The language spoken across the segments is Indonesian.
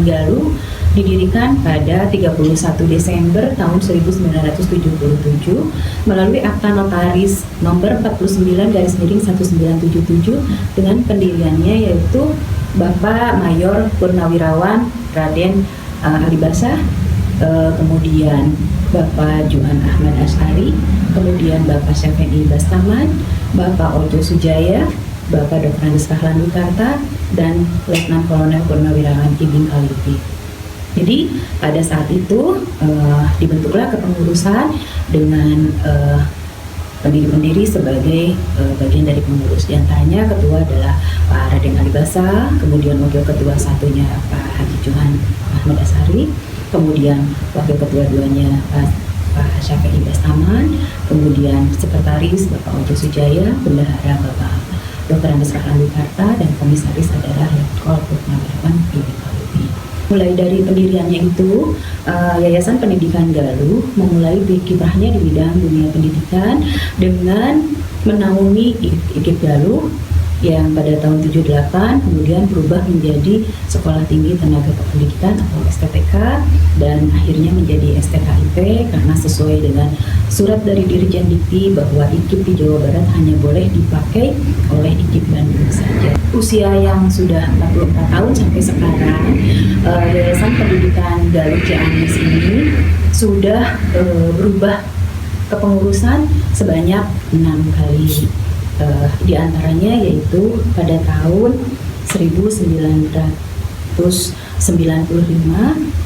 Galuh didirikan pada 31 Desember tahun 1977 melalui Akta Notaris nomor 49/1977 dengan pendiriannya yaitu Bapak Mayor Purnawirawan Raden Alibasa, kemudian Bapak Juan Ahmad Asy'ari, kemudian Bapak Syafei Bastaman, Bapak Ojo Sujaya, Bapak Dr. Andes Rahlan Wikarta, dan Letnan Kolonel Purnawirawan Ibing Kalipi. Jadi pada saat itu dibentuklah kepengurusan dengan pendiri-pendiri sebagai bagian dari pengurus. Di antaranya ketua adalah Pak Raden Alibasa, kemudian wakil ketua satunya Pak Haji Juhan Ahmad Asy'ari, kemudian wakil ketua duanya Pak Syafei Bastaman, kemudian sekretaris Bapak Ojo Sujaya, bendahara Bapak Dr. Andes Rahlan Wikarta, dan komisaris adalah Letkol Purnawirawan Ibing Kalipi. Mulai dari pendiriannya itu, Yayasan Pendidikan Galuh memulai kiprahnya di bidang dunia pendidikan dengan menaungi IKIP Galuh yang pada tahun 78 kemudian berubah menjadi Sekolah Tinggi Tenaga Kependidikan atau STTK dan akhirnya menjadi STKIP karena sesuai dengan surat dari Dirjen Dikti bahwa IKIP di Jawa Barat hanya boleh dipakai oleh IKIP Bandung saja. Usia yang sudah 44 tahun sampai sekarang, Yayasan Pendidikan Galuh Ciamis ini sudah berubah kepengurusan sebanyak 6 kali. Di antaranya yaitu pada tahun 1995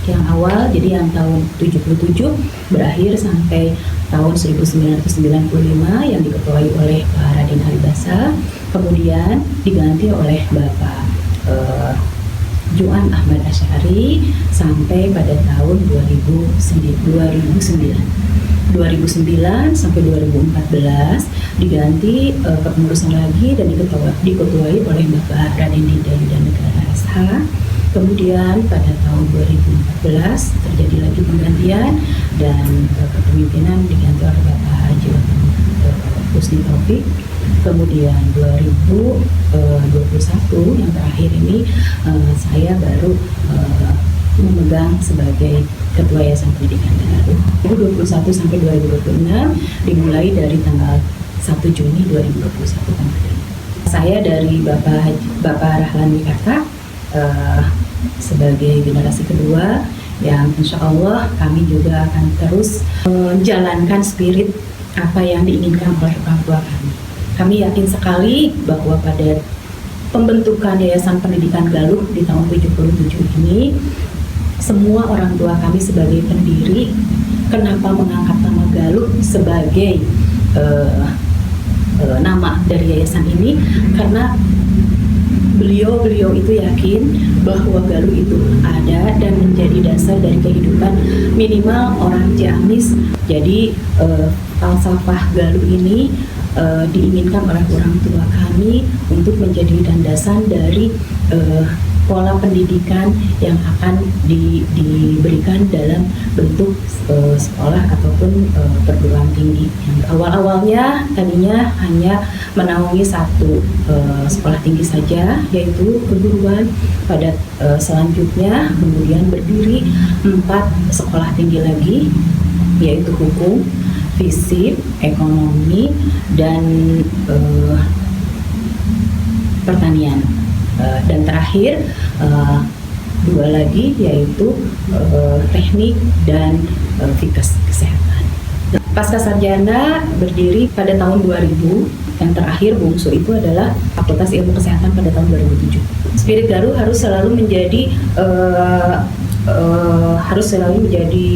yang awal, jadi yang tahun 77 berakhir sampai tahun 1995 yang diketuai oleh Pak Raden Alibasa, kemudian diganti oleh Bapak Juan Ahmad Asy'ari sampai pada tahun 2009 sampai 2014 diganti kepengurusan lagi dan diketuai oleh Bapak Raden Dinda Yudanegara SH. Kemudian pada tahun 2014 terjadi lagi penggantian dan kepemimpinan diganti oleh Bapak Haji Husni Taufik. Kemudian 2021 yang terakhir ini saya baru memegang sebagai Ketua Yayasan Pendidikan Galuh. 2021 sampai 2026 dimulai dari tanggal 1 Juni 2021 kemarin. Saya dari Bapak Rahlan Wikarta sebagai generasi kedua yang insya Allah kami juga akan terus menjalankan spirit apa yang diinginkan oleh orang tua kami. Kami yakin sekali bahwa pada pembentukan Yayasan Pendidikan Galuh di tahun 77 ini semua orang tua kami sebagai pendiri, kenapa mengangkat nama Galuh sebagai nama dari yayasan ini, karena beliau itu yakin bahwa Galuh itu ada dan menjadi dasar dari kehidupan minimal orang Ciamis. Jadi falsafah Galuh ini diinginkan oleh orang tua kami untuk menjadi landasan dari pola pendidikan yang akan diberikan dalam bentuk sekolah ataupun perguruan tinggi. Awal-awalnya tadinya hanya menaungi satu sekolah tinggi saja, yaitu keguruan. Pada selanjutnya kemudian berdiri 4 sekolah tinggi lagi, yaitu hukum, fisik, ekonomi, dan pertanian. Dan terakhir 2 lagi yaitu teknik dan Fikes kesehatan. Pasca sarjana berdiri pada tahun 2000, yang terakhir bungsu itu adalah Fakultas Ilmu Kesehatan pada tahun 2007. Spirit Galuh harus selalu menjadi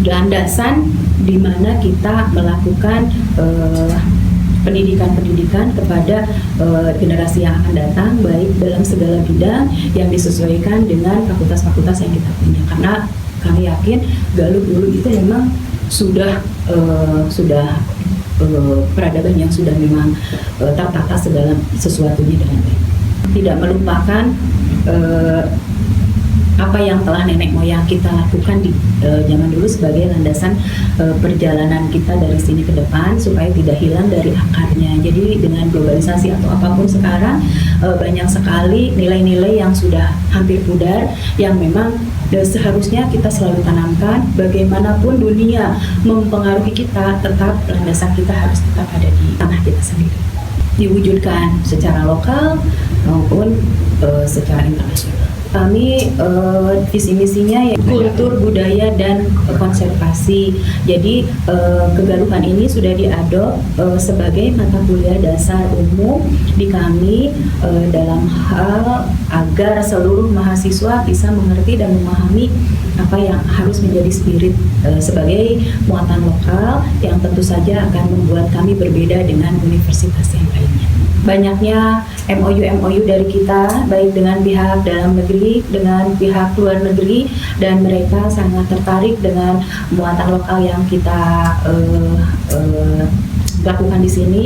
landasan di mana kita melakukan pendidikan kepada generasi yang akan datang, baik dalam segala bidang yang disesuaikan dengan fakultas-fakultas yang kita punya. Karena kami yakin Galuh dulu itu memang sudah peradaban yang sudah memang tertata segala sesuatunya dengan baik. Tidak melupakan apa yang telah nenek moyang kita lakukan di zaman dulu sebagai landasan perjalanan kita dari sini ke depan supaya tidak hilang dari akarnya. Jadi dengan globalisasi atau apapun sekarang banyak sekali nilai-nilai yang sudah hampir pudar yang memang seharusnya kita selalu tanamkan. Bagaimanapun dunia mempengaruhi kita, tetap landasan kita harus tetap ada di tanah kita sendiri, diwujudkan secara lokal maupun secara internasional. Kami visi misinya ya kultur, budaya, dan konservasi. Jadi kegaluhan ini sudah diadop sebagai mata kuliah dasar umum di kami dalam hal agar seluruh mahasiswa bisa mengerti dan memahami apa yang harus menjadi spirit sebagai muatan lokal yang tentu saja akan membuat kami berbeda dengan universitas yang lainnya. Banyaknya MOU dari kita, baik dengan pihak dalam negeri, dengan pihak luar negeri, dan mereka sangat tertarik dengan muatan lokal yang kita lakukan di sini.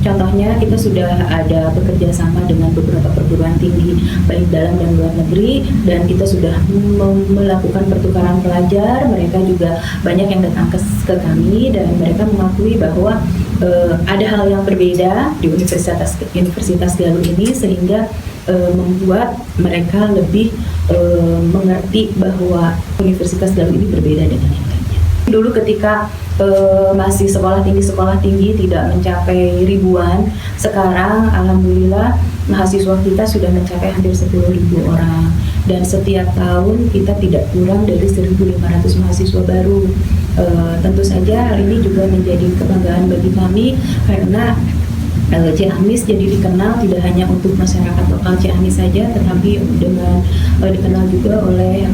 Contohnya kita sudah ada bekerja sama dengan beberapa perguruan tinggi baik dalam dan luar negeri, dan kita sudah melakukan pertukaran pelajar. Mereka juga banyak yang datang ke kami dan mereka mengakui bahwa ada hal yang berbeda di Universitas Galuh ini sehingga membuat mereka lebih mengerti bahwa Universitas Galuh ini berbeda dengan yang lainnya. Dulu ketika masih sekolah tinggi tidak mencapai ribuan, sekarang alhamdulillah mahasiswa kita sudah mencapai hampir 10.000 orang, dan setiap tahun kita tidak kurang dari 1.500 mahasiswa baru. Tentu saja hal ini juga menjadi kebanggaan bagi kami karena Ciamis jadi dikenal tidak hanya untuk masyarakat lokal Ciamis saja, tetapi dengan dikenal juga oleh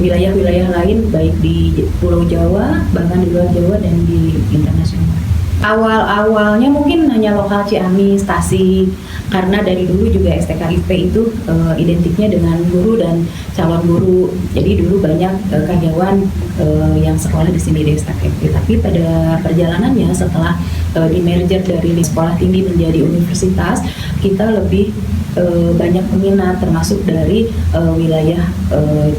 wilayah-wilayah lain baik di Pulau Jawa, bahkan di luar Jawa dan di internasional. Awal-awalnya mungkin hanya lokal Ciamis, Tasik, karena dari dulu juga STKIP itu identiknya dengan guru dan calon guru. Jadi dulu banyak karyawan yang sekolah di sini di STKIP. Tapi pada perjalanannya setelah di-merger dari sekolah tinggi menjadi universitas, kita lebih banyak peminat termasuk dari wilayah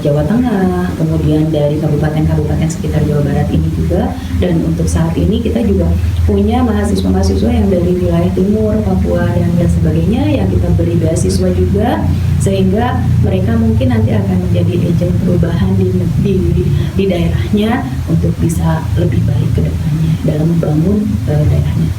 Jawa Tengah, kemudian dari kabupaten-kabupaten sekitar Jawa Barat ini juga, dan untuk saat ini kita juga punya mahasiswa-mahasiswa yang dari wilayah timur, Papua dan lain sebagainya yang kita beri beasiswa juga, sehingga mereka mungkin nanti akan menjadi agen perubahan di daerahnya untuk bisa lebih baik ke depannya dalam membangun daerahnya.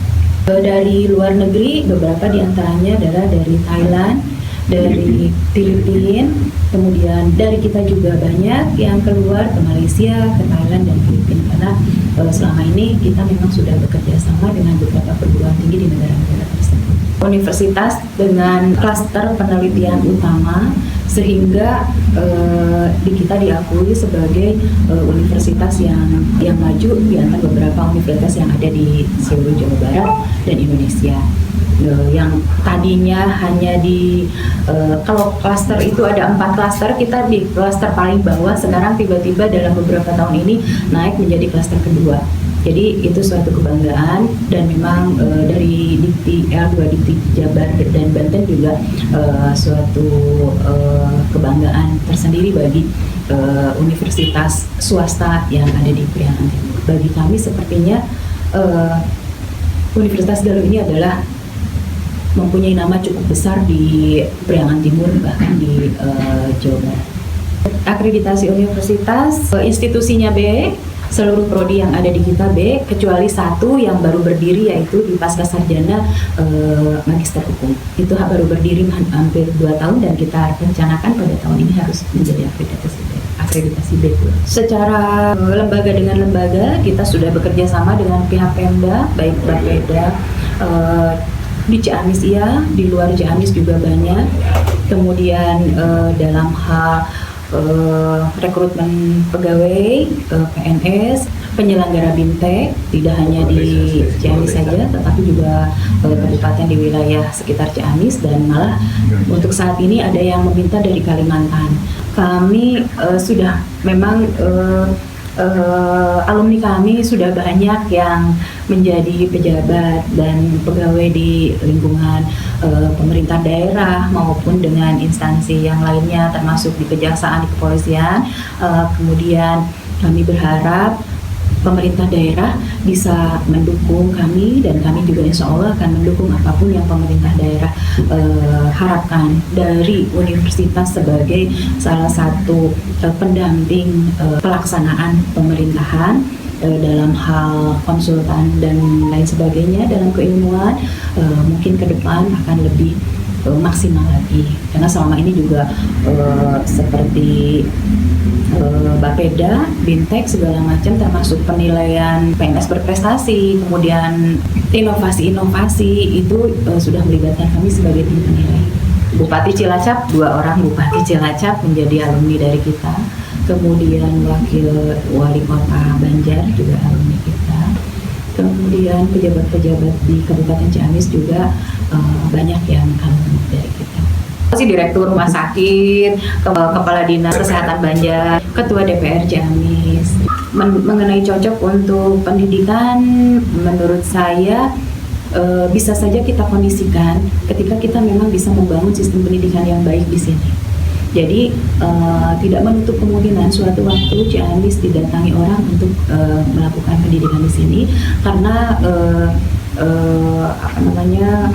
Dari luar negeri, beberapa diantaranya adalah dari Thailand, dari Filipina, kemudian dari kita juga banyak yang keluar ke Malaysia, ke Thailand, dan Filipina, karena selama ini kita memang sudah bekerja sama dengan beberapa perguruan tinggi di negara-negara tersebut. Universitas dengan klaster penelitian utama sehingga kita diakui sebagai universitas yang maju di antara beberapa universitas yang ada di seluruh Jawa Barat dan Indonesia. Yang tadinya hanya kalau klaster itu ada 4 klaster, kita di klaster paling bawah, sekarang tiba-tiba dalam beberapa tahun ini naik menjadi klaster kedua. Jadi itu suatu kebanggaan, dan memang dari Dikti L2 Dikti Jabar dan Banten juga suatu kebanggaan tersendiri bagi universitas swasta yang ada di Priangan Timur. Bagi kami sepertinya Universitas Galuh ini adalah mempunyai nama cukup besar di Priangan Timur, bahkan di Jawa Barat. Akreditasi universitas, institusinya B, seluruh prodi yang ada di kita B, kecuali satu yang baru berdiri, yaitu di Pasca Sarjana Magister Hukum. Itu baru berdiri hampir 2 tahun, dan kita rencanakan pada tahun ini harus menjadi akreditasi B. Secara lembaga dengan lembaga, kita sudah bekerja sama dengan pihak Pemda, baik Bapeda, di Ciamis iya, di luar Ciamis juga banyak. Kemudian dalam hal rekrutmen pegawai, PNS, penyelenggara BIMTEK, tidak hanya di Ciamis saja, tetapi juga kabupaten di wilayah sekitar Ciamis, dan malah untuk saat ini ada yang meminta dari Kalimantan. Kami sudah memang alumni kami sudah banyak yang menjadi pejabat dan pegawai di lingkungan pemerintah daerah maupun dengan instansi yang lainnya termasuk di kejaksaan, di kepolisian. Kemudian kami berharap pemerintah daerah bisa mendukung kami dan kami juga insya Allah akan mendukung apapun yang pemerintah daerah harapkan dari universitas sebagai salah satu pendamping pelaksanaan pemerintahan dalam hal konsultan dan lain sebagainya dalam keilmuan. Mungkin ke depan akan lebih maksimal lagi karena selama ini juga seperti Bapeda, Bintek segala macam termasuk penilaian PNS berprestasi, kemudian inovasi-inovasi itu sudah melibatkan kami sebagai tim penilai. Bupati Cilacap, 2 orang Bupati Cilacap menjadi alumni dari kita, kemudian Wakil Wali Kota Banjar juga alumni kita, kemudian pejabat-pejabat di Kabupaten Ciamis juga banyak yang alumni dari kita. Direktur Rumah Sakit, Kepala Dinas Kesehatan Banjar, Ketua DPR Ciamis. Mengenai cocok untuk pendidikan, menurut saya bisa saja kita kondisikan ketika kita memang bisa membangun sistem pendidikan yang baik di sini. Jadi tidak menutup kemungkinan suatu waktu Ciamis didatangi orang untuk melakukan pendidikan di sini karena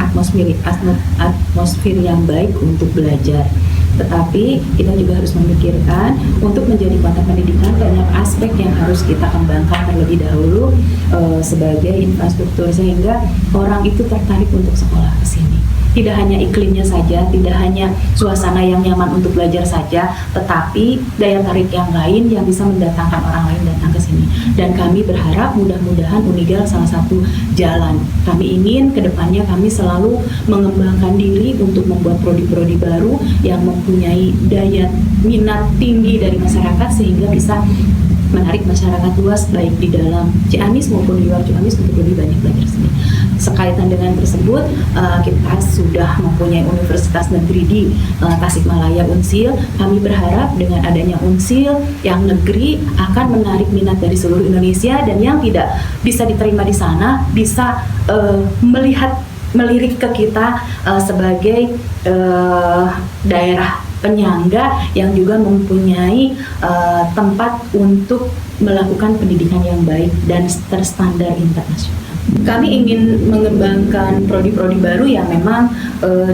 atmosfer yang baik untuk belajar. Tetapi kita juga harus memikirkan untuk menjadi kota pendidikan banyak aspek yang harus kita kembangkan terlebih dahulu sebagai infrastruktur sehingga orang itu tertarik untuk sekolah ke sini. Tidak hanya iklimnya saja, tidak hanya suasana yang nyaman untuk belajar saja, tetapi daya tarik yang lain yang bisa mendatangkan orang lain datang ke sini. Dan kami berharap mudah-mudahan Unigal salah satu jalan. Kami ingin kedepannya kami selalu mengembangkan diri untuk membuat prodi-prodi baru yang mempunyai daya minat tinggi dari masyarakat sehingga bisa menarik masyarakat luas baik di dalam Ciamis maupun di luar Ciamis untuk lebih banyak belajar seni. Sekaitan dengan tersebut, kita sudah mempunyai Universitas Negeri di Tasikmalaya Unsil. Kami berharap dengan adanya Unsil yang negeri akan menarik minat dari seluruh Indonesia dan yang tidak bisa diterima di sana bisa melirik ke kita sebagai daerah penyangga yang juga mempunyai tempat untuk melakukan pendidikan yang baik dan terstandar internasional. Kami ingin mengembangkan prodi-prodi baru yang memang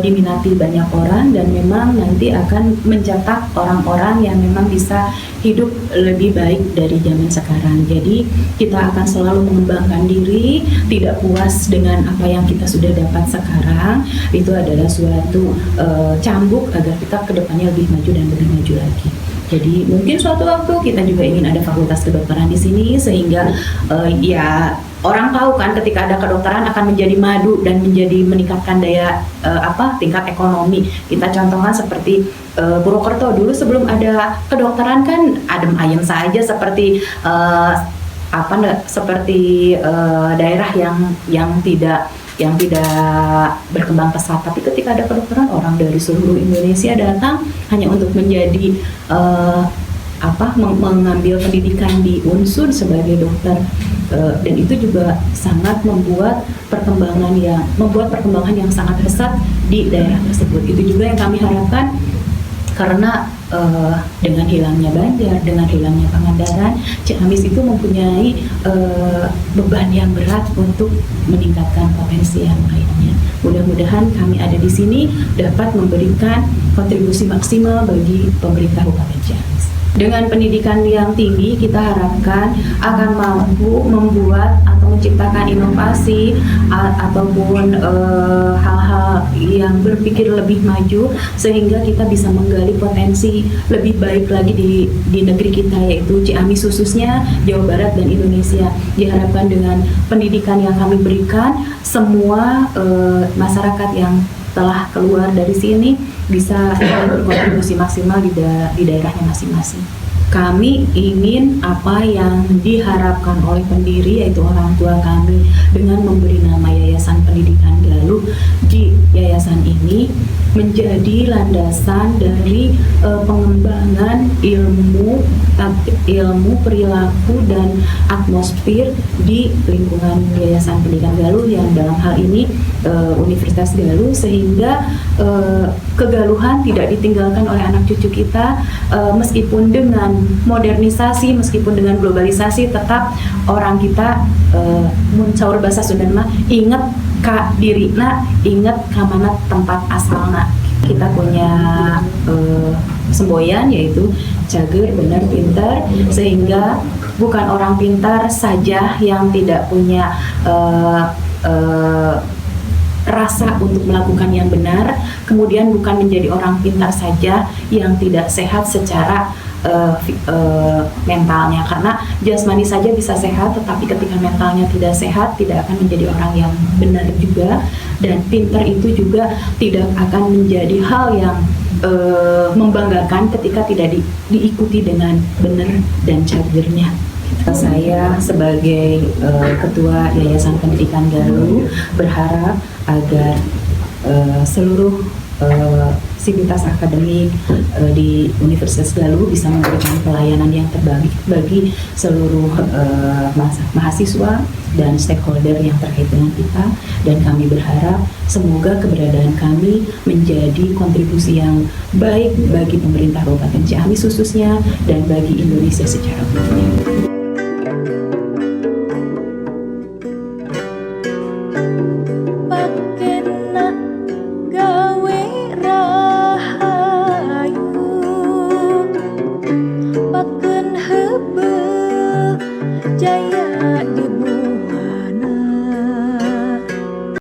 diminati banyak orang dan memang nanti akan mencetak orang-orang yang memang bisa hidup lebih baik dari zaman sekarang. Jadi kita akan selalu mengembangkan diri, tidak puas dengan apa yang kita sudah dapat sekarang. Itu adalah suatu cambuk agar kita kedepannya lebih maju dan lebih maju lagi. Jadi mungkin suatu waktu kita juga ingin ada fakultas kedokteran di sini sehingga ya orang tahu kan ketika ada kedokteran akan menjadi madu dan menjadi meningkatkan daya tingkat ekonomi. Kita contohkan seperti Purwokerto dulu sebelum ada kedokteran kan adem ayem saja seperti daerah yang tidak berkembang pesat, tapi ketika ada kedokteran orang dari seluruh Indonesia datang hanya untuk menjadi mengambil pendidikan di Unsur sebagai dokter dan itu juga sangat membuat perkembangan yang sangat pesat di daerah tersebut. Itu juga yang kami harapkan karena dengan hilangnya Banjar, dengan hilangnya Pangandaran, Ciamis itu mempunyai beban yang berat untuk meningkatkan potensi yang lainnya. Mudah-mudahan kami ada di sini dapat memberikan kontribusi maksimal bagi pemerintah Kabupaten Ciamis. Dengan pendidikan yang tinggi, kita harapkan akan mampu membuat atau menciptakan inovasi ataupun hal-hal yang berpikir lebih maju sehingga kita bisa menggali potensi lebih baik lagi di negeri kita yaitu Ciamis khususnya, Jawa Barat dan Indonesia. Diharapkan dengan pendidikan yang kami berikan, semua masyarakat yang telah keluar dari sini bisa berkontribusi maksimal di daerahnya masing-masing. kami ingin apa yang diharapkan oleh pendiri, yaitu orang tua kami, dengan memberi nama Yayasan Pendidikan Galuh di yayasan ini menjadi landasan dari pengembangan ilmu perilaku dan atmosfer di lingkungan Yayasan Pendidikan Galuh, yang dalam hal ini Universitas Galuh, sehingga kegaluhan tidak ditinggalkan oleh anak cucu kita. Meskipun dengan modernisasi, meskipun dengan globalisasi, tetap orang kita mun saur basa Sunda inget ka dirina, inget ka mana tempat asalna. Kita punya semboyan, yaitu cager, benar, pintar, sehingga bukan orang pintar saja yang tidak punya rasa untuk melakukan yang benar, kemudian bukan menjadi orang pintar saja yang tidak sehat secara mentalnya, karena jasmani saja bisa sehat, tetapi ketika mentalnya tidak sehat, tidak akan menjadi orang yang benar juga, dan pintar itu juga tidak akan menjadi hal yang membanggakan ketika tidak diikuti dengan benar dan cagernya. Saya sebagai Ketua Yayasan Pendidikan Galuh berharap agar seluruh sivitas akademik di Universitas Galuh bisa memberikan pelayanan yang terbaik bagi seluruh mahasiswa dan stakeholder yang terkait dengan kita, dan kami berharap semoga keberadaan kami menjadi kontribusi yang baik bagi pemerintah Kabupaten Ciamis khususnya dan bagi Indonesia secara umum.